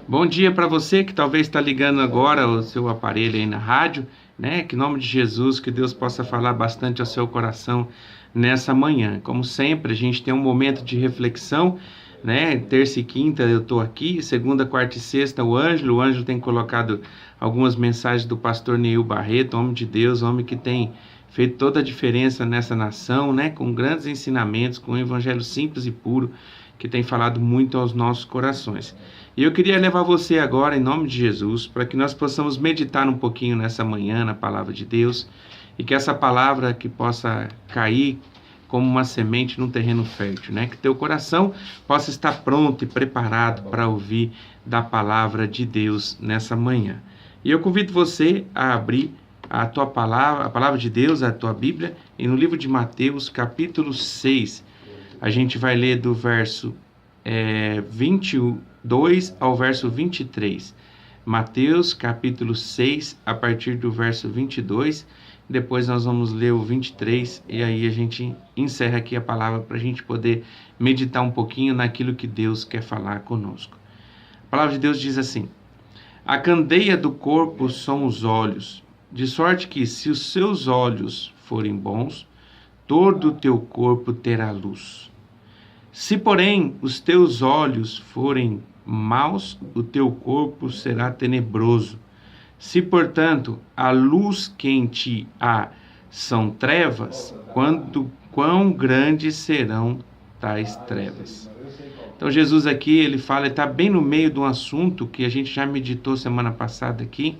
Bom dia para você que talvez está ligando agora o seu aparelho aí na rádio, né? Que em nome de Jesus, que Deus possa falar bastante ao seu coração nessa manhã. Como sempre, a gente tem um momento de reflexão, né? Terça e quinta eu estou aqui, segunda, quarta e sexta o Ângelo tem colocado algumas mensagens do pastor Neil Barreto, homem de Deus, homem que tem feito toda a diferença nessa nação, né? Com grandes ensinamentos, com um evangelho simples e puro, que tem falado muito aos nossos corações. E eu queria levar você agora, em nome de Jesus, para que nós possamos meditar um pouquinho nessa manhã na palavra de Deus e que essa palavra que possa cair como uma semente num terreno fértil, né? Que teu coração possa estar pronto e preparado para ouvir da palavra de Deus nessa manhã. E eu convido você a abrir a tua palavra, a palavra de Deus, a tua Bíblia, e no livro de Mateus, capítulo 6, a gente vai ler do verso 22 ao verso 23. Mateus, capítulo 6, a partir do verso 22. Depois nós vamos ler o 23 e aí a gente encerra aqui a palavra para a gente poder meditar um pouquinho naquilo que Deus quer falar conosco. A palavra de Deus diz assim: a candeia do corpo são os olhos, de sorte que, se os seus olhos forem bons, todo o teu corpo terá luz. Se, porém, os teus olhos forem maus, o teu corpo será tenebroso. Se, portanto, a luz que em ti há são trevas, quão grandes serão tais trevas? Então, Jesus aqui, ele está bem no meio de um assunto que a gente já meditou semana passada aqui,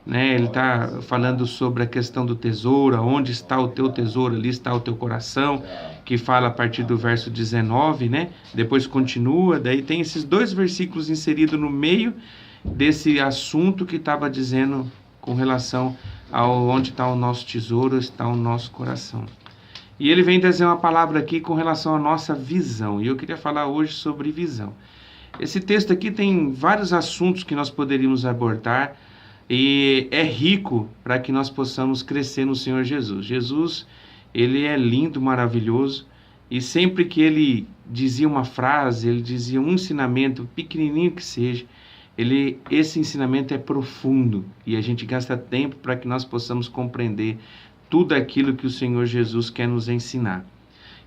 né? Ele está falando sobre a questão do tesouro, onde está o teu tesouro, ali está o teu coração, que fala a partir do verso 19, né? Depois continua, daí tem esses dois versículos inseridos no meio desse assunto que estava dizendo com relação a onde está o nosso tesouro, está o nosso coração. E ele vem trazer uma palavra aqui com relação à nossa visão, e eu queria falar hoje sobre visão. Esse texto aqui tem vários assuntos que nós poderíamos abordar, e é rico para que nós possamos crescer no Senhor Jesus. Jesus, ele é lindo, maravilhoso, e sempre que ele dizia uma frase, ele dizia um ensinamento, pequenininho que seja, esse ensinamento é profundo, e a gente gasta tempo para que nós possamos compreender tudo aquilo que o Senhor Jesus quer nos ensinar.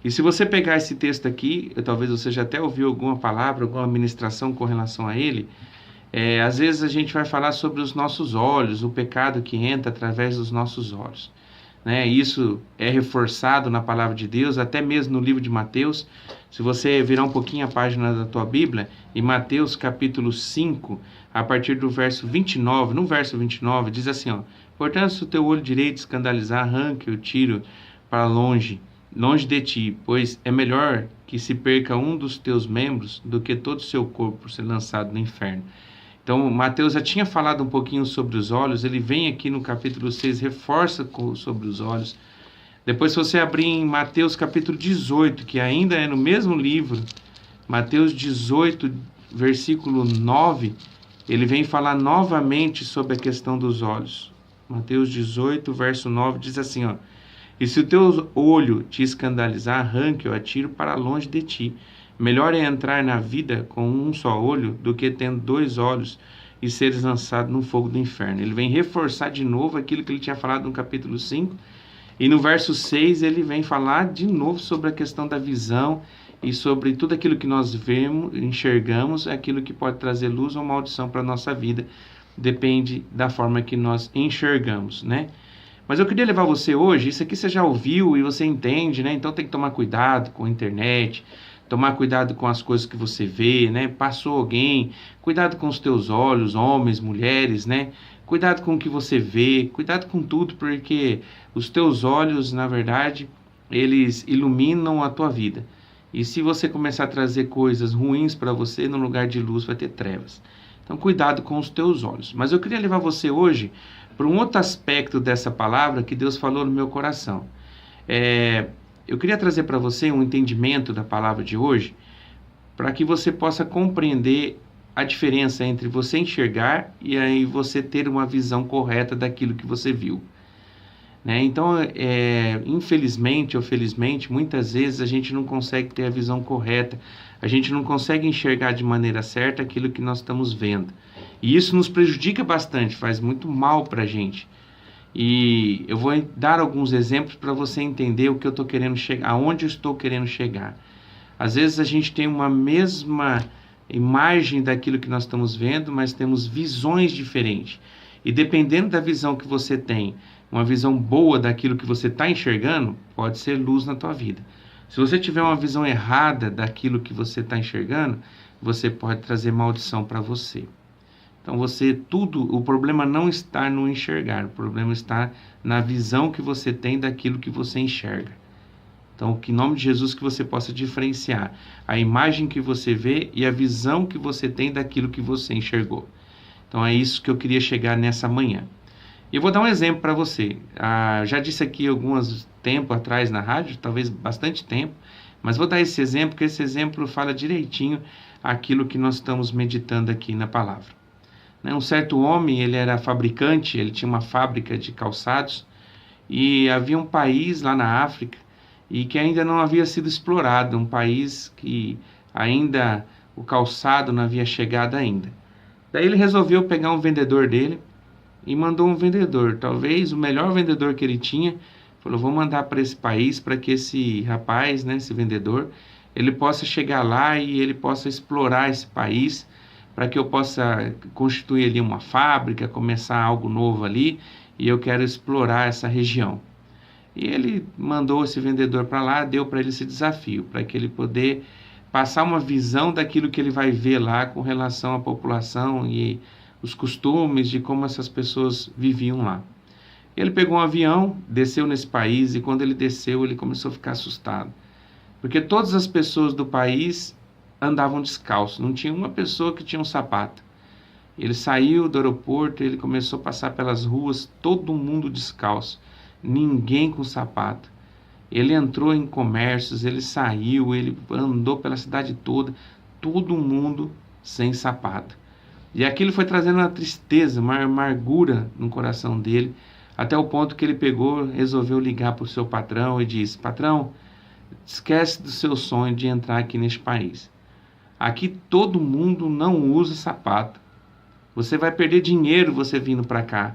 E se você pegar esse texto aqui, talvez você já até ouviu alguma palavra, alguma ministração com relação a ele. Às vezes a gente vai falar sobre os nossos olhos, o pecado que entra através dos nossos olhos, né? Isso é reforçado na palavra de Deus, até mesmo no livro de Mateus. Se você virar um pouquinho a página da tua Bíblia, em Mateus capítulo 5, a partir do verso 29, no verso 29, diz assim, ó: portanto, se o teu olho direito escandalizar, arranque o tiro para longe de ti, pois é melhor que se perca um dos teus membros do que todo o seu corpo ser lançado no inferno. Então, Mateus já tinha falado um pouquinho sobre os olhos, ele vem aqui no capítulo 6, reforça sobre os olhos. Depois, se você abrir em Mateus capítulo 18, que ainda é no mesmo livro, Mateus 18, versículo 9, ele vem falar novamente sobre a questão dos olhos. Mateus 18, verso 9, diz assim, ó: e se o teu olho te escandalizar, arranque-o, atire para longe de ti. Melhor é entrar na vida com um só olho do que tendo dois olhos e seres lançado no fogo do inferno. Ele vem reforçar de novo aquilo que ele tinha falado no capítulo 5. E no verso 6 ele vem falar de novo sobre a questão da visão e sobre tudo aquilo que nós vemos, enxergamos, aquilo que pode trazer luz ou maldição para a nossa vida. Depende da forma que nós enxergamos, né? Mas eu queria levar você hoje, isso aqui você já ouviu e você entende, né? Então tem que tomar cuidado com a internet, tomar cuidado com as coisas que você vê, né? Passou alguém, cuidado com os teus olhos, homens, mulheres, né? Cuidado com o que você vê, cuidado com tudo, porque os teus olhos, na verdade, eles iluminam a tua vida. E se você começar a trazer coisas ruins para você, no lugar de luz vai ter trevas. Então cuidado com os teus olhos. Mas eu queria levar você hoje para um outro aspecto dessa palavra que Deus falou no meu coração. Eu queria trazer para você um entendimento da palavra de hoje, para que você possa compreender a diferença entre você enxergar e aí você ter uma visão correta daquilo que você viu. né? Então, infelizmente ou felizmente, muitas vezes a gente não consegue ter a visão correta, a gente não consegue enxergar de maneira certa aquilo que nós estamos vendo. E isso nos prejudica bastante, faz muito mal para a gente. E eu vou dar alguns exemplos para você entender o que eu estou querendo chegar, aonde eu estou querendo chegar. Às vezes a gente tem uma mesma imagem daquilo que nós estamos vendo, mas temos visões diferentes. E dependendo da visão que você tem, uma visão boa daquilo que você está enxergando, pode ser luz na tua vida. Se você tiver uma visão errada daquilo que você está enxergando, você pode trazer maldição para você. Então o problema não está no enxergar, o problema está na visão que você tem daquilo que você enxerga. Então, que em nome de Jesus que você possa diferenciar a imagem que você vê e a visão que você tem daquilo que você enxergou. Então, é isso que eu queria chegar nessa manhã. E eu vou dar um exemplo para você. Já disse aqui alguns tempo atrás na rádio, talvez bastante tempo, mas vou dar esse exemplo, porque esse exemplo fala direitinho aquilo que nós estamos meditando aqui na palavra. Um certo homem, ele era fabricante, ele tinha uma fábrica de calçados, e havia um país lá na África, e que ainda não havia sido explorado, um país que ainda o calçado não havia chegado ainda. Daí ele resolveu pegar um vendedor dele e mandou um vendedor, talvez o melhor vendedor que ele tinha, falou, vou mandar para esse país para que esse rapaz, né, esse vendedor, ele possa chegar lá e ele possa explorar esse país, para que eu possa constituir ali uma fábrica, começar algo novo ali, e eu quero explorar essa região. E ele mandou esse vendedor para lá, deu para ele esse desafio, para que ele poder passar uma visão daquilo que ele vai ver lá com relação à população e os costumes de como essas pessoas viviam lá. Ele pegou um avião, desceu nesse país, e quando ele desceu, ele começou a ficar assustado, porque todas as pessoas do país andavam descalços, não tinha uma pessoa que tinha um sapato. Ele saiu do aeroporto, ele começou a passar pelas ruas, todo mundo descalço, ninguém com sapato. Ele entrou em comércios, ele saiu, ele andou pela cidade toda, todo mundo sem sapato. E aquilo foi trazendo uma tristeza, uma amargura no coração dele, até o ponto que ele pegou, resolveu ligar para o seu patrão e disse, patrão, esquece do seu sonho de entrar aqui neste país. Aqui todo mundo não usa sapato. Você vai perder dinheiro você vindo para cá.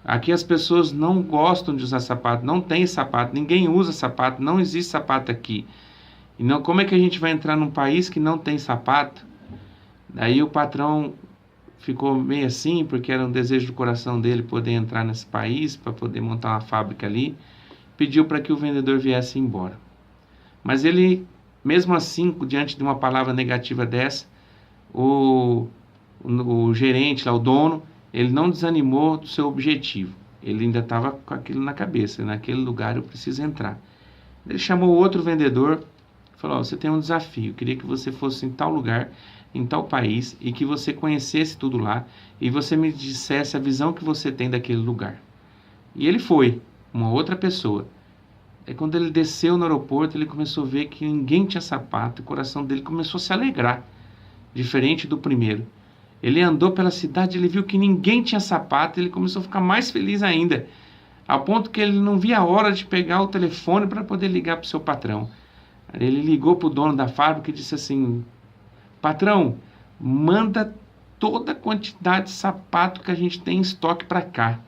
Aqui as pessoas não gostam de usar sapato, não tem sapato, ninguém usa sapato, não existe sapato aqui. E não, como é que a gente vai entrar num país que não tem sapato? Daí o patrão ficou meio assim, porque era um desejo do coração dele poder entrar nesse país, para poder montar uma fábrica ali. Pediu para que o vendedor viesse embora. Mas ele, mesmo assim, diante de uma palavra negativa dessa, o gerente, lá, o dono, ele não desanimou do seu objetivo. Ele ainda estava com aquilo na cabeça, naquele lugar eu preciso entrar. Ele chamou outro vendedor, falou, você tem um desafio, eu queria que você fosse em tal lugar, em tal país, e que você conhecesse tudo lá, e você me dissesse a visão que você tem daquele lugar. E ele foi, uma outra pessoa. Aí quando ele desceu no aeroporto, ele começou a ver que ninguém tinha sapato, o coração dele começou a se alegrar, diferente do primeiro. Ele andou pela cidade, ele viu que ninguém tinha sapato, ele começou a ficar mais feliz ainda, ao ponto que ele não via a hora de pegar o telefone para poder ligar para o seu patrão. Ele ligou para o dono da fábrica e disse assim, patrão, manda toda a quantidade de sapato que a gente tem em estoque para cá.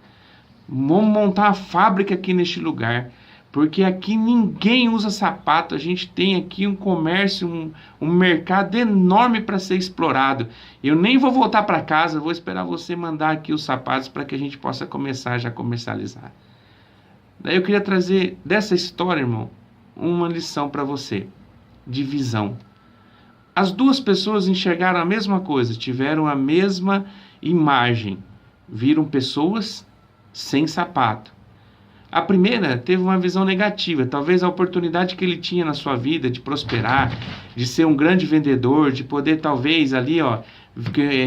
Vamos montar uma fábrica aqui neste lugar, porque aqui ninguém usa sapato, a gente tem aqui um comércio, um mercado enorme para ser explorado. Eu nem vou voltar para casa, vou esperar você mandar aqui os sapatos para que a gente possa começar já a comercializar. Daí eu queria trazer dessa história, irmão, uma lição para você, de visão. As duas pessoas enxergaram a mesma coisa, tiveram a mesma imagem, viram pessoas sem sapato. A primeira teve uma visão negativa, talvez a oportunidade que ele tinha na sua vida de prosperar, de ser um grande vendedor, de poder talvez ali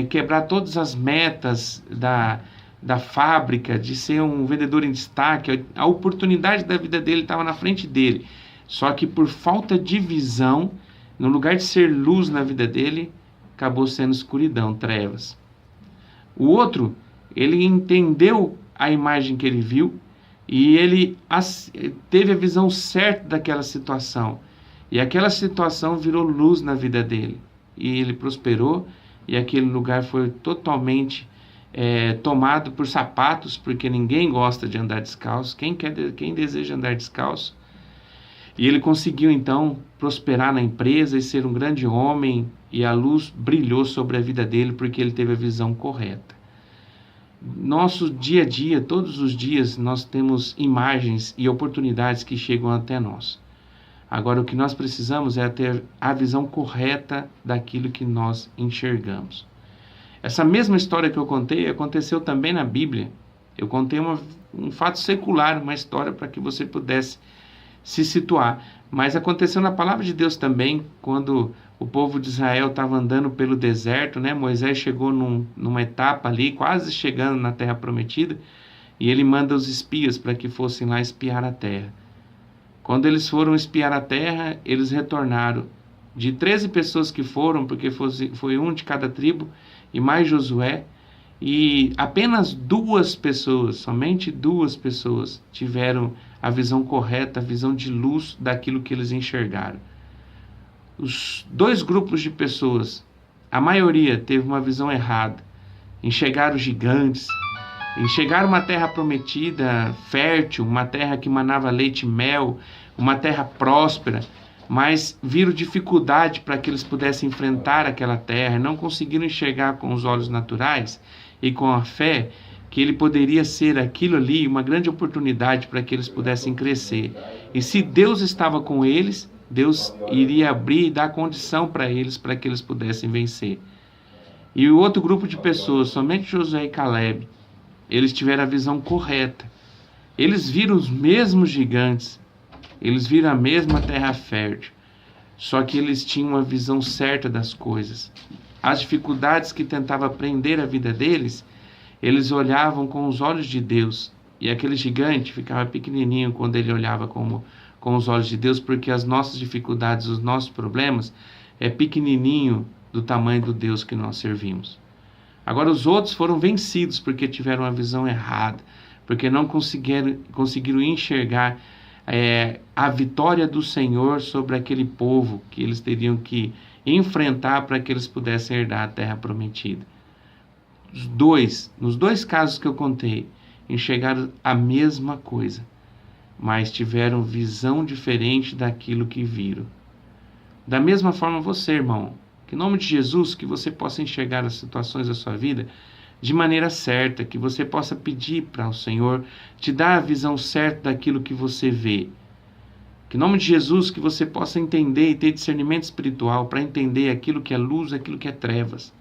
quebrar todas as metas da fábrica, de ser um vendedor em destaque, a oportunidade da vida dele estava na frente dele. Só que por falta de visão, no lugar de ser luz na vida dele, acabou sendo escuridão, trevas. O outro, ele entendeu a imagem que ele viu, E ele teve a visão certa daquela situação. E aquela situação virou luz na vida dele. E ele prosperou, e aquele lugar foi totalmente tomado por sapatos, porque ninguém gosta de andar descalço. Quem deseja andar descalço? E ele conseguiu então prosperar na empresa e ser um grande homem, e a luz brilhou sobre a vida dele porque ele teve a visão correta. Nosso dia a dia, todos os dias, nós temos imagens e oportunidades que chegam até nós. Agora, o que nós precisamos é ter a visão correta daquilo que nós enxergamos. Essa mesma história que eu contei aconteceu também na Bíblia. Eu contei um fato secular, uma história para que você pudesse se situar. Mas aconteceu na palavra de Deus também, quando o povo de Israel estava andando pelo deserto, né? Moisés chegou numa etapa ali, quase chegando na terra prometida, e ele manda os espias para que fossem lá espiar a terra. Quando eles foram espiar a terra, eles retornaram. De 13 pessoas que foram, porque foi um de cada tribo, e mais Josué, e apenas 2 pessoas, somente 2 pessoas, tiveram a visão correta, a visão de luz daquilo que eles enxergaram. Os 2 grupos de pessoas, a maioria teve uma visão errada. Enxergaram gigantes, enxergaram uma terra prometida, fértil, uma terra que manava leite e mel, uma terra próspera, mas viram dificuldade para que eles pudessem enfrentar aquela terra, não conseguiram enxergar com os olhos naturais e com a fé que ele poderia ser aquilo ali, uma grande oportunidade para que eles pudessem crescer. E se Deus estava com eles, Deus iria abrir e dar condição para que eles pudessem vencer. E o outro grupo de pessoas, somente Josué e Caleb, eles tiveram a visão correta. Eles viram os mesmos gigantes, eles viram a mesma terra fértil, só que eles tinham uma visão certa das coisas. As dificuldades que tentavam prender a vida deles, eles olhavam com os olhos de Deus, e aquele gigante ficava pequenininho quando ele olhava com os olhos de Deus, porque as nossas dificuldades, os nossos problemas, é pequenininho do tamanho do Deus que nós servimos. Agora os outros foram vencidos porque tiveram uma visão errada, porque não conseguiram enxergar a vitória do Senhor sobre aquele povo que eles teriam que enfrentar para que eles pudessem herdar a terra prometida. Nos dois casos que eu contei, enxergaram a mesma coisa, mas tiveram visão diferente daquilo que viram. Da mesma forma você, irmão, que em nome de Jesus, que você possa enxergar as situações da sua vida de maneira certa, que você possa pedir para o Senhor te dar a visão certa daquilo que você vê. Que em nome de Jesus, que você possa entender e ter discernimento espiritual para entender aquilo que é luz, aquilo que é trevas.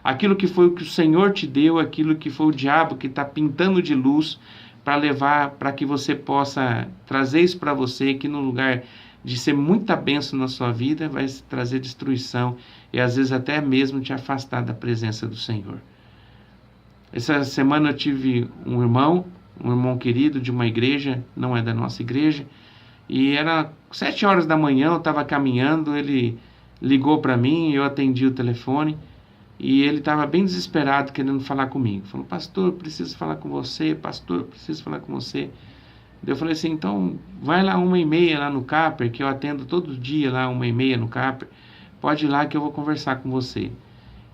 Aquilo que foi o que o Senhor te deu, aquilo que foi o diabo que está pintando de luz para levar, para que você possa trazer isso para você, que no lugar de ser muita bênção na sua vida, vai trazer destruição e às vezes até mesmo te afastar da presença do Senhor. Essa semana eu tive um irmão querido de uma igreja, não é da nossa igreja, e era 7 horas da manhã, eu estava caminhando, ele ligou para mim, eu atendi o telefone, e ele estava bem desesperado, querendo falar comigo. Falou, pastor, preciso falar com você, pastor, preciso falar com você. Eu falei assim, então vai lá 1h30 lá no Capper, que eu atendo todo dia lá 1h30 no Capper, pode ir lá que eu vou conversar com você.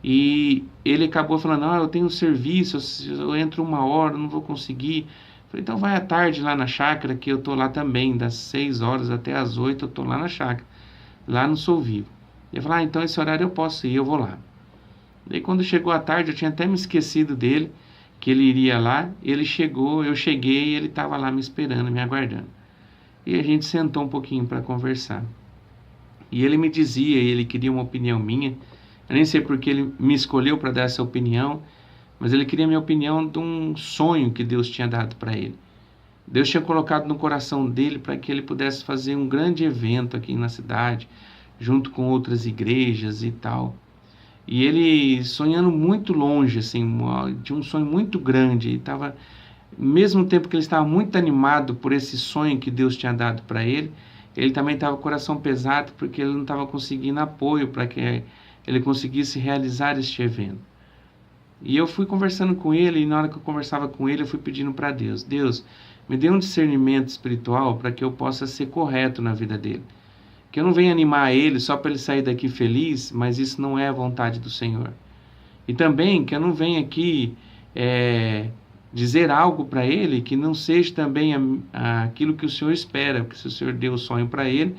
E ele acabou falando, não, eu tenho serviço, eu entro 1 hora, não vou conseguir. Falei, então vai à tarde lá na chácara, que eu tô lá também, das 6 horas até as 8 eu tô lá na chácara, lá no Sou Vivo. Ele falou, então esse horário eu posso ir, eu vou lá. Daí quando chegou a tarde, eu tinha até me esquecido dele, que ele iria lá, ele chegou, eu cheguei e ele estava lá me esperando, me aguardando. E a gente sentou um pouquinho para conversar. E ele me dizia, ele queria uma opinião minha, eu nem sei porque ele me escolheu para dar essa opinião, mas ele queria a minha opinião de um sonho que Deus tinha dado para ele. Deus tinha colocado no coração dele para que ele pudesse fazer um grande evento aqui na cidade, junto com outras igrejas e tal. E ele sonhando muito longe, assim, de um sonho muito grande, e estava, ao mesmo tempo que ele estava muito animado por esse sonho que Deus tinha dado para ele também estava com o coração pesado, porque ele não estava conseguindo apoio para que ele conseguisse realizar este evento. E eu fui conversando com ele, e na hora que eu conversava com ele, eu fui pedindo para Deus, Deus, me dê um discernimento espiritual para que eu possa ser correto na vida dele. Que eu não venha animar ele só para ele sair daqui feliz, mas isso não é a vontade do Senhor. E também que eu não venha aqui dizer algo para ele que não seja também aquilo que o Senhor espera, porque se o Senhor deu o sonho para ele,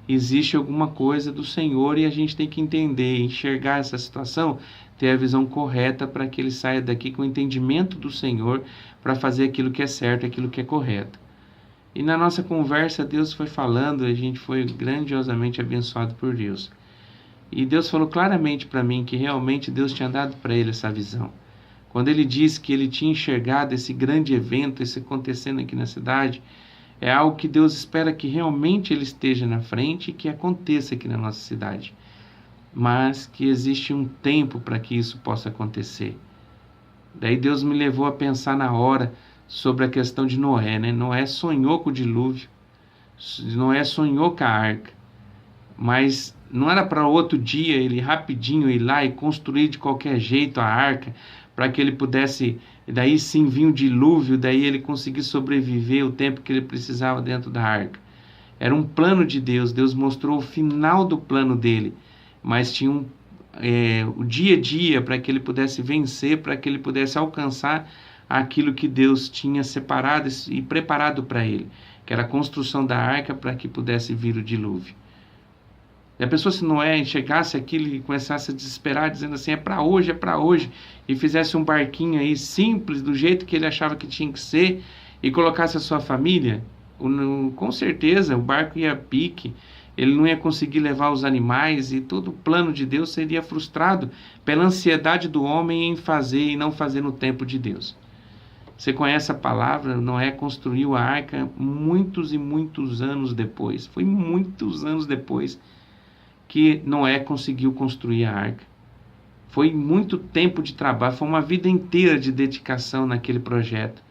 existe alguma coisa do Senhor e a gente tem que entender, enxergar essa situação, ter a visão correta para que ele saia daqui com o entendimento do Senhor para fazer aquilo que é certo, aquilo que é correto. E na nossa conversa, Deus foi falando, a gente foi grandiosamente abençoado por Deus. E Deus falou claramente para mim que realmente Deus tinha dado para ele essa visão. Quando ele disse que ele tinha enxergado esse grande evento, esse acontecendo aqui na cidade, é algo que Deus espera que realmente ele esteja na frente e que aconteça aqui na nossa cidade. Mas que existe um tempo para que isso possa acontecer. Daí Deus me levou a pensar na hora sobre a questão de Noé, né? Noé sonhou com o dilúvio, Noé sonhou com a arca, mas não era para outro dia ele rapidinho ir lá e construir de qualquer jeito a arca, para que ele pudesse, daí sim vir um dilúvio, daí ele conseguir sobreviver o tempo que ele precisava dentro da arca. Era um plano de Deus, Deus mostrou o final do plano dele, mas tinha o dia a dia para que ele pudesse vencer, para que ele pudesse alcançar aquilo que Deus tinha separado e preparado para ele, que era a construção da arca para que pudesse vir o dilúvio. E a pessoa, se Noé chegasse aquilo e começasse a desesperar, dizendo assim, é para hoje, e fizesse um barquinho aí simples, do jeito que ele achava que tinha que ser, e colocasse a sua família, com certeza o barco ia a pique, ele não ia conseguir levar os animais, e todo o plano de Deus seria frustrado pela ansiedade do homem em fazer e não fazer no tempo de Deus. Você conhece a palavra, Noé construiu a arca muitos e muitos anos depois. Foi muitos anos depois que Noé conseguiu construir a arca. Foi muito tempo de trabalho, foi uma vida inteira de dedicação naquele projeto,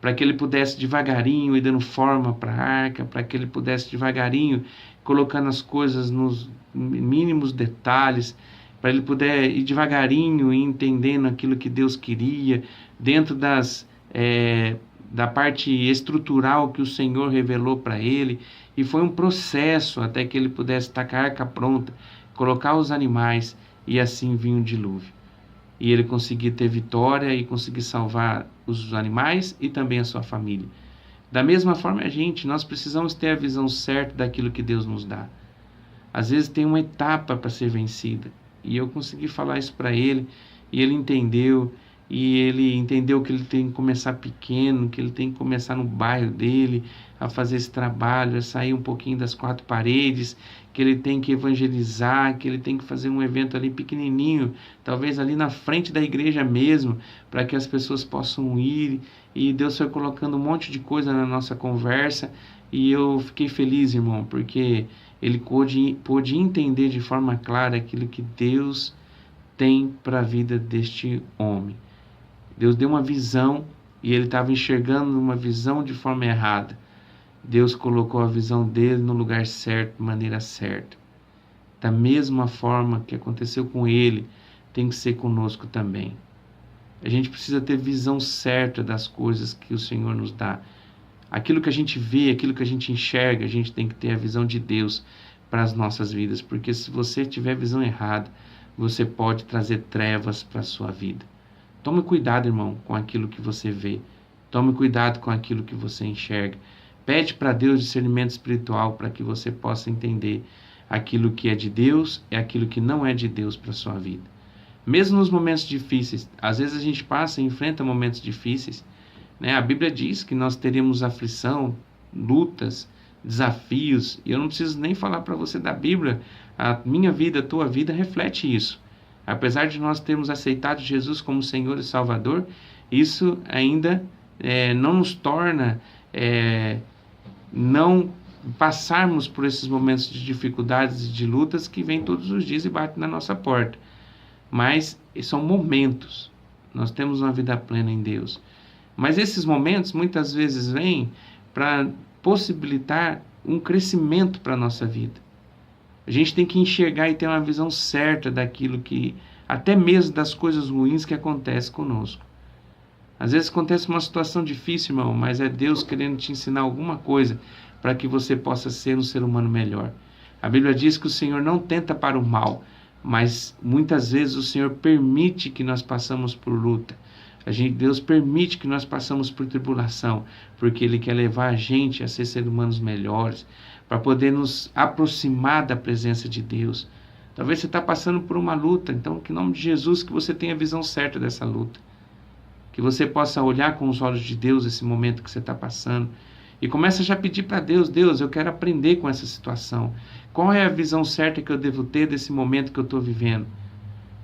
para que ele pudesse devagarinho ir dando forma para a arca, para que ele pudesse devagarinho colocando as coisas nos mínimos detalhes, para ele poder ir devagarinho e entendendo aquilo que Deus queria, dentro da parte estrutural que o Senhor revelou para ele, e foi um processo até que ele pudesse estar com a arca pronta, colocar os animais, e assim vinha o dilúvio. E ele conseguir ter vitória e conseguir salvar os animais e também a sua família. Da mesma forma nós precisamos ter a visão certa daquilo que Deus nos dá. Às vezes tem uma etapa para ser vencida, e eu consegui falar isso para ele, e ele entendeu que ele tem que começar pequeno, que ele tem que começar no bairro dele, a fazer esse trabalho, a sair um pouquinho das quatro paredes, que ele tem que evangelizar, que ele tem que fazer um evento ali pequenininho, talvez ali na frente da igreja mesmo, para que as pessoas possam ir, e Deus foi colocando um monte de coisa na nossa conversa, e eu fiquei feliz, irmão, porque ele pôde entender de forma clara aquilo que Deus tem para a vida deste homem. Deus deu uma visão e ele estava enxergando uma visão de forma errada. Deus colocou a visão dele no lugar certo, de maneira certa. Da mesma forma que aconteceu com ele, tem que ser conosco também. A gente precisa ter visão certa das coisas que o Senhor nos dá. Aquilo que a gente vê, aquilo que a gente enxerga, a gente tem que ter a visão de Deus para as nossas vidas. Porque se você tiver a visão errada, você pode trazer trevas para a sua vida. Tome cuidado, irmão, com aquilo que você vê. Tome cuidado com aquilo que você enxerga. Pede para Deus discernimento espiritual para que você possa entender aquilo que é de Deus e aquilo que não é de Deus para a sua vida. Mesmo nos momentos difíceis, às vezes a gente passa e enfrenta momentos difíceis, né? A Bíblia diz que nós teríamos aflição, lutas, desafios, e eu não preciso nem falar para você da Bíblia, a minha vida, a tua vida reflete isso. Apesar de nós termos aceitado Jesus como Senhor e Salvador, isso ainda não nos torna não passarmos por esses momentos de dificuldades e de lutas que vêm todos os dias e batem na nossa porta. Mas são momentos. Nós temos uma vida plena em Deus. Mas esses momentos muitas vezes vêm para possibilitar um crescimento para a nossa vida. A gente tem que enxergar e ter uma visão certa daquilo que até mesmo das coisas ruins que acontecem conosco. Às vezes acontece uma situação difícil, irmão, mas é Deus querendo te ensinar alguma coisa para que você possa ser um ser humano melhor. A Bíblia diz que o Senhor não tenta para o mal, mas muitas vezes o Senhor permite que nós passemos por luta. Deus permite que nós passemos por tribulação, porque Ele quer levar a gente a ser seres humanos melhores, para poder nos aproximar da presença de Deus. Talvez você está passando por uma luta, então que em nome de Jesus que você tenha a visão certa dessa luta. Que você possa olhar com os olhos de Deus esse momento que você está passando. E começa já a pedir para Deus, Deus, eu quero aprender com essa situação. Qual é a visão certa que eu devo ter desse momento que eu estou vivendo?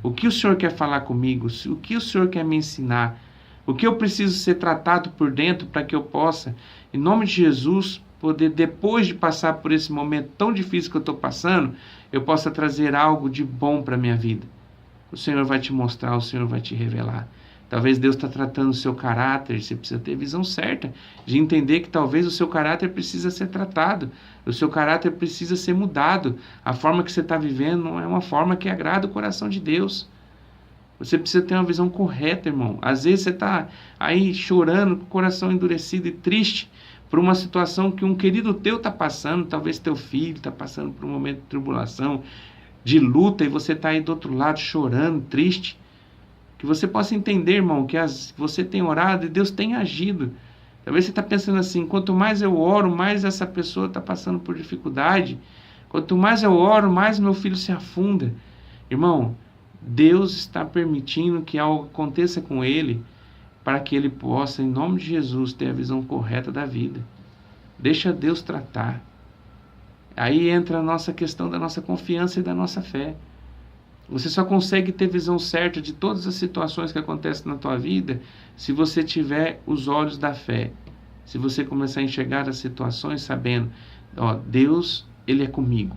O que o Senhor quer falar comigo? O que o Senhor quer me ensinar? O que eu preciso ser tratado por dentro para que eu possa, em nome de Jesus, poder, depois de passar por esse momento tão difícil que eu estou passando, eu possa trazer algo de bom para a minha vida. O Senhor vai te mostrar, o Senhor vai te revelar. Talvez Deus está tratando o seu caráter, você precisa ter visão certa, de entender que talvez o seu caráter precisa ser tratado, o seu caráter precisa ser mudado. A forma que você está vivendo não é uma forma que agrada o coração de Deus. Você precisa ter uma visão correta, irmão. Às vezes você está aí chorando, com o coração endurecido e triste, por uma situação que um querido teu está passando, talvez teu filho está passando por um momento de tribulação, de luta, e você está aí do outro lado chorando, triste. Que você possa entender, irmão, que você tem orado e Deus tem agido. Talvez você está pensando assim, quanto mais eu oro, mais essa pessoa está passando por dificuldade. Quanto mais eu oro, mais meu filho se afunda. Irmão, Deus está permitindo que algo aconteça com ele, para que ele possa, em nome de Jesus, ter a visão correta da vida. Deixa Deus tratar. Aí entra a nossa questão da nossa confiança e da nossa fé. Você só consegue ter visão certa de todas as situações que acontecem na tua vida se você tiver os olhos da fé. Se você começar a enxergar as situações sabendo, ó, Deus, Ele é comigo.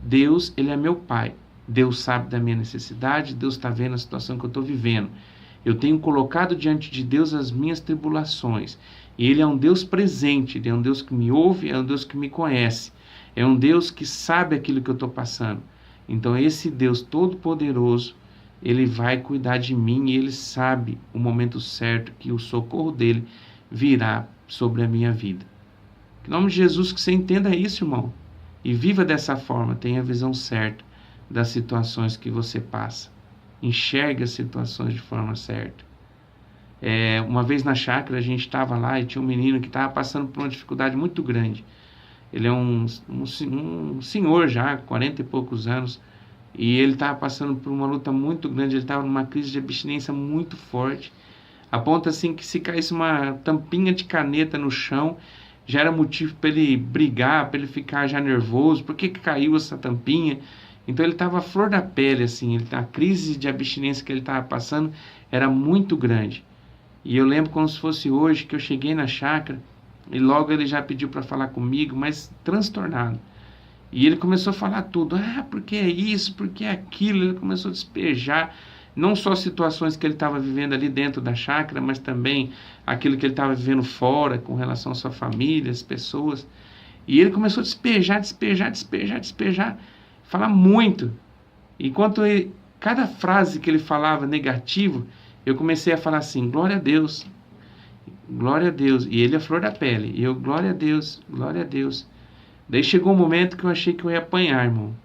Deus, Ele é meu Pai. Deus sabe da minha necessidade, Deus está vendo a situação que eu estou vivendo. Eu tenho colocado diante de Deus as minhas tribulações. E Ele é um Deus presente, Ele é um Deus que me ouve, é um Deus que me conhece. É um Deus que sabe aquilo que eu estou passando. Então esse Deus Todo-Poderoso, Ele vai cuidar de mim e Ele sabe o momento certo que o socorro dEle virá sobre a minha vida. Em nome de Jesus, que você entenda isso, irmão. E viva dessa forma, tenha a visão certa das situações que você passa. Enxergue as situações de forma certa. Uma vez na chácara a gente estava lá e tinha um menino que estava passando por uma dificuldade muito grande. Ele é um senhor já, 40 e poucos anos, e ele estava passando por uma luta muito grande, ele estava numa crise de abstinência muito forte, a ponto assim que se caísse uma tampinha de caneta no chão, já era motivo para ele brigar, para ele ficar já nervoso, por que caiu essa tampinha? Então ele estava à flor da pele, assim, a crise de abstinência que ele estava passando era muito grande. E eu lembro como se fosse hoje, que eu cheguei na chácara, e logo ele já pediu para falar comigo, mas transtornado. E ele começou a falar tudo. Porque é isso, porque é aquilo. Ele começou a despejar, não só situações que ele estava vivendo ali dentro da chácara, mas também aquilo que ele estava vivendo fora, com relação à sua família, as pessoas. E ele começou a despejar, falar muito. Enquanto cada frase que ele falava negativo, eu comecei a falar assim, glória a Deus. Glória a Deus. E ele é flor da pele. E eu, glória a Deus, glória a Deus. Daí chegou um momento que eu achei que eu ia apanhar, irmão.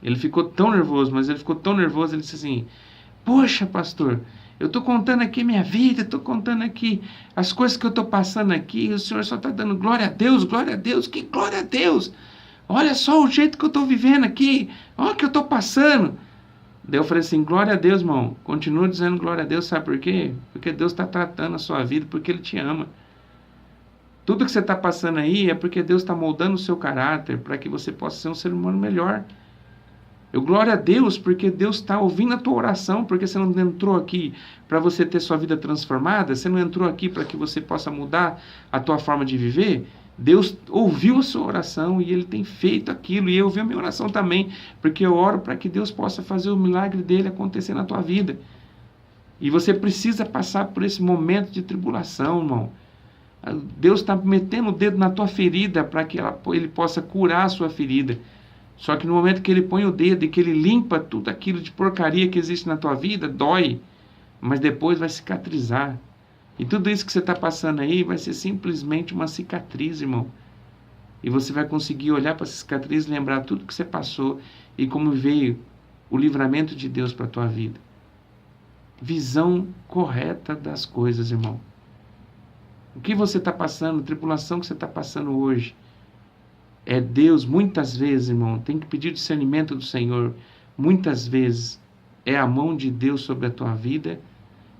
Ele ficou tão nervoso, mas ele ficou tão nervoso, ele disse assim, poxa, pastor, eu estou contando aqui minha vida, estou contando aqui as coisas que eu estou passando aqui, e o senhor só está dando glória a Deus, que glória a Deus. Olha só o jeito que eu estou vivendo aqui, olha o que eu estou passando. Daí eu falei assim, glória a Deus, irmão. Continua dizendo glória a Deus, sabe por quê? Porque Deus está tratando a sua vida, porque Ele te ama. Tudo que você está passando aí é porque Deus está moldando o seu caráter para que você possa ser um ser humano melhor. Eu glória a Deus porque Deus está ouvindo a tua oração, porque você não entrou aqui para você ter sua vida transformada, você não entrou aqui para que você possa mudar a tua forma de viver. Deus ouviu a sua oração e Ele tem feito aquilo, e eu ouvi a minha oração também, porque eu oro para que Deus possa fazer o milagre dEle acontecer na tua vida. E você precisa passar por esse momento de tribulação, irmão. Deus está metendo o dedo na tua ferida para que Ele possa curar a sua ferida. Só que no momento que ele põe o dedo e que ele limpa tudo aquilo de porcaria que existe na tua vida, dói, mas depois vai cicatrizar. E tudo isso que você está passando aí vai ser simplesmente uma cicatriz, irmão. E você vai conseguir olhar para essa cicatriz, lembrar tudo que você passou e como veio o livramento de Deus para a tua vida. Visão correta das coisas, irmão. O que você está passando, a tribulação que você está passando hoje, é Deus, muitas vezes, irmão, tem que pedir discernimento do Senhor. Muitas vezes é a mão de Deus sobre a tua vida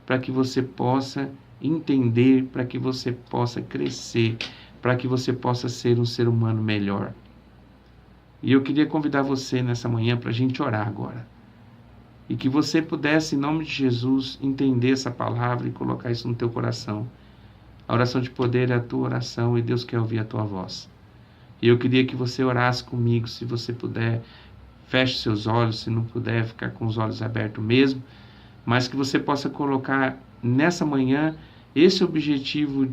para que você possa entender, para que você possa crescer, para que você possa ser um ser humano melhor. E eu queria convidar você nessa manhã para a gente orar agora. E que você pudesse, em nome de Jesus, entender essa palavra e colocar isso no teu coração. A oração de poder é a tua oração e Deus quer ouvir a tua voz. E eu queria que você orasse comigo, se você puder, feche seus olhos, se não puder, ficar com os olhos abertos mesmo, mas que você possa colocar nessa manhã esse objetivo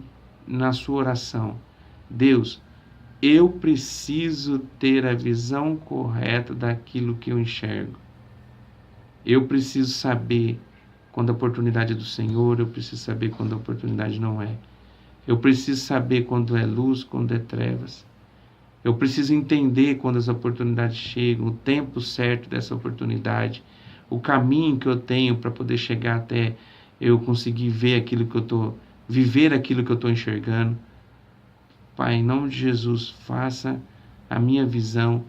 na sua oração. Deus, eu preciso ter a visão correta daquilo que eu enxergo. Eu preciso saber quando a oportunidade é do Senhor, eu preciso saber quando a oportunidade não é. Eu preciso saber quando é luz, quando é trevas. Eu preciso entender quando as oportunidades chegam, o tempo certo dessa oportunidade, o caminho que eu tenho para poder chegar até eu conseguir ver aquilo que eu estou, viver aquilo que eu estou enxergando. Pai, em nome de Jesus, faça a minha visão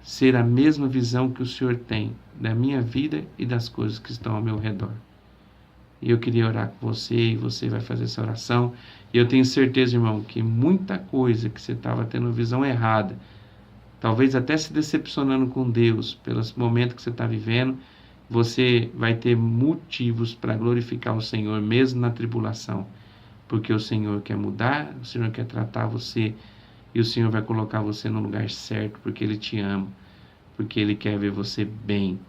ser a mesma visão que o Senhor tem da minha vida e das coisas que estão ao meu redor. E eu queria orar com você, e você vai fazer essa oração. E eu tenho certeza, irmão, que muita coisa que você estava tendo visão errada, talvez até se decepcionando com Deus, pelos momentos que você está vivendo, você vai ter motivos para glorificar o Senhor, mesmo na tribulação. Porque o Senhor quer mudar, o Senhor quer tratar você, e o Senhor vai colocar você no lugar certo, porque Ele te ama, porque Ele quer ver você bem,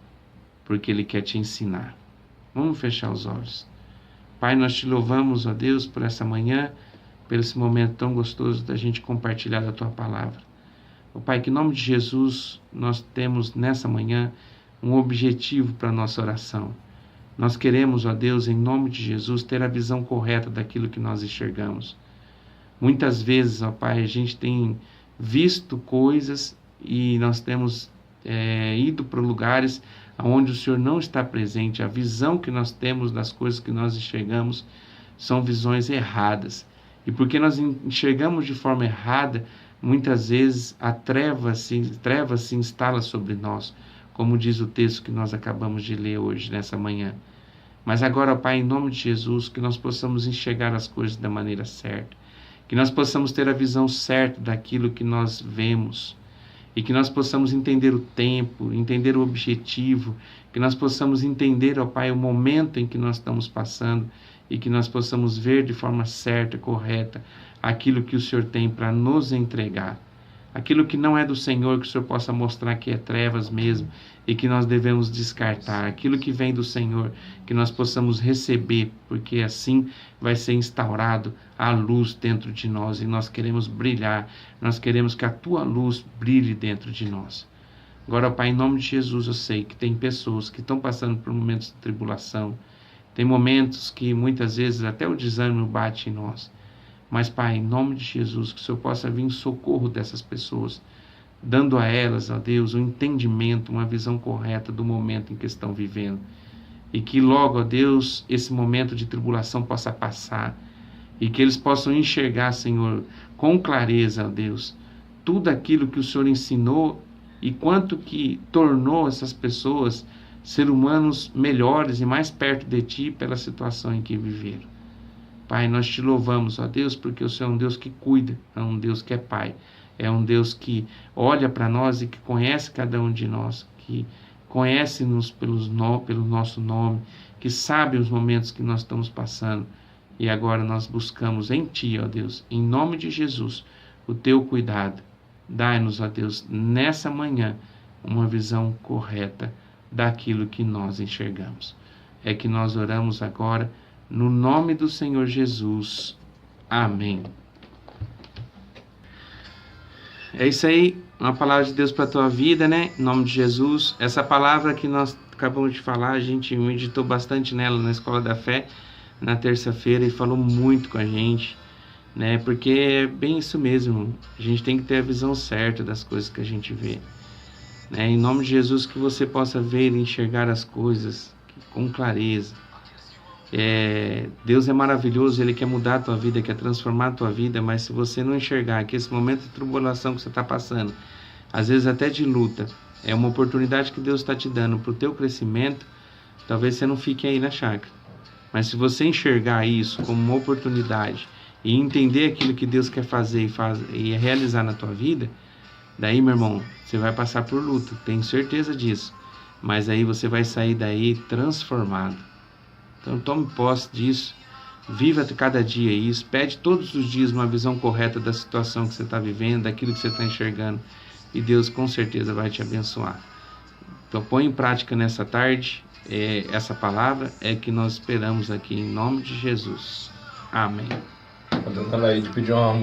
porque Ele quer te ensinar. Vamos fechar os olhos. Pai, nós te louvamos, ó Deus, por essa manhã, por esse momento tão gostoso da gente compartilhar da Tua palavra. Ó Pai, que em nome de Jesus nós temos nessa manhã um objetivo para a nossa oração. Nós queremos, ó Deus, em nome de Jesus, ter a visão correta daquilo que nós enxergamos. Muitas vezes, ó Pai, a gente tem visto coisas e nós temos ido para lugares onde o Senhor não está presente. A visão que nós temos das coisas que nós enxergamos são visões erradas. E porque nós enxergamos de forma errada, muitas vezes a treva se instala sobre nós, como diz o texto que nós acabamos de ler hoje, nessa manhã. Mas agora, Pai, em nome de Jesus, que nós possamos enxergar as coisas da maneira certa, que nós possamos ter a visão certa daquilo que nós vemos, e que nós possamos entender o tempo, entender o objetivo, que nós possamos entender, ó Pai, o momento em que nós estamos passando, e que nós possamos ver de forma certa, correta, aquilo que o Senhor tem para nos entregar. Aquilo que não é do Senhor, que o Senhor possa mostrar que é trevas mesmo, e que nós devemos descartar. Aquilo que vem do Senhor, que nós possamos receber, porque assim vai ser instaurado a luz dentro de nós, e nós queremos brilhar, nós queremos que a Tua luz brilhe dentro de nós. Agora, Pai, em nome de Jesus, eu sei que tem pessoas que estão passando por momentos de tribulação, tem momentos que muitas vezes até o desânimo bate em nós. Mas, Pai, em nome de Jesus, que o Senhor possa vir em socorro dessas pessoas, dando a elas, ó Deus, um entendimento, uma visão correta do momento em que estão vivendo. E que logo, ó Deus, esse momento de tribulação possa passar. E que eles possam enxergar, Senhor, com clareza, ó Deus, tudo aquilo que o Senhor ensinou e quanto que tornou essas pessoas ser humanos melhores e mais perto de Ti pela situação em que viveram. Pai, nós te louvamos, ó Deus, porque o Senhor é um Deus que cuida, é um Deus que é Pai, é um Deus que olha para nós e que conhece cada um de nós, que conhece-nos pelo nosso nome, que sabe os momentos que nós estamos passando. E agora nós buscamos em Ti, ó Deus, em nome de Jesus, o Teu cuidado. Dai-nos, ó Deus, nessa manhã, uma visão correta daquilo que nós enxergamos. É que nós oramos agora, no nome do Senhor Jesus. Amém. É isso aí, uma palavra de Deus para a tua vida, né? Em nome de Jesus. Essa palavra que nós acabamos de falar, a gente meditou bastante nela na Escola da Fé, na terça-feira, e falou muito com a gente, né? Porque é bem isso mesmo, a gente tem que ter a visão certa das coisas que a gente vê, né? Em nome de Jesus, que você possa ver e enxergar as coisas com clareza. Deus é maravilhoso, Ele quer mudar a tua vida, quer transformar a tua vida, mas se você não enxergar que esse momento de tribulação que você está passando, às vezes até de luta, é uma oportunidade que Deus está te dando para o teu crescimento, talvez você não fique aí na chácara. Mas se você enxergar isso como uma oportunidade e entender aquilo que Deus quer fazer e realizar na tua vida, daí, meu irmão, você vai passar por luta, tenho certeza disso. Mas aí você vai sair daí transformado. Então tome posse disso, viva cada dia isso, pede todos os dias uma visão correta da situação que você está vivendo, daquilo que você está enxergando, e Deus com certeza vai te abençoar. Então põe em prática nessa tarde, essa palavra é que nós esperamos aqui em nome de Jesus. Amém. Tentando aí de pedir uma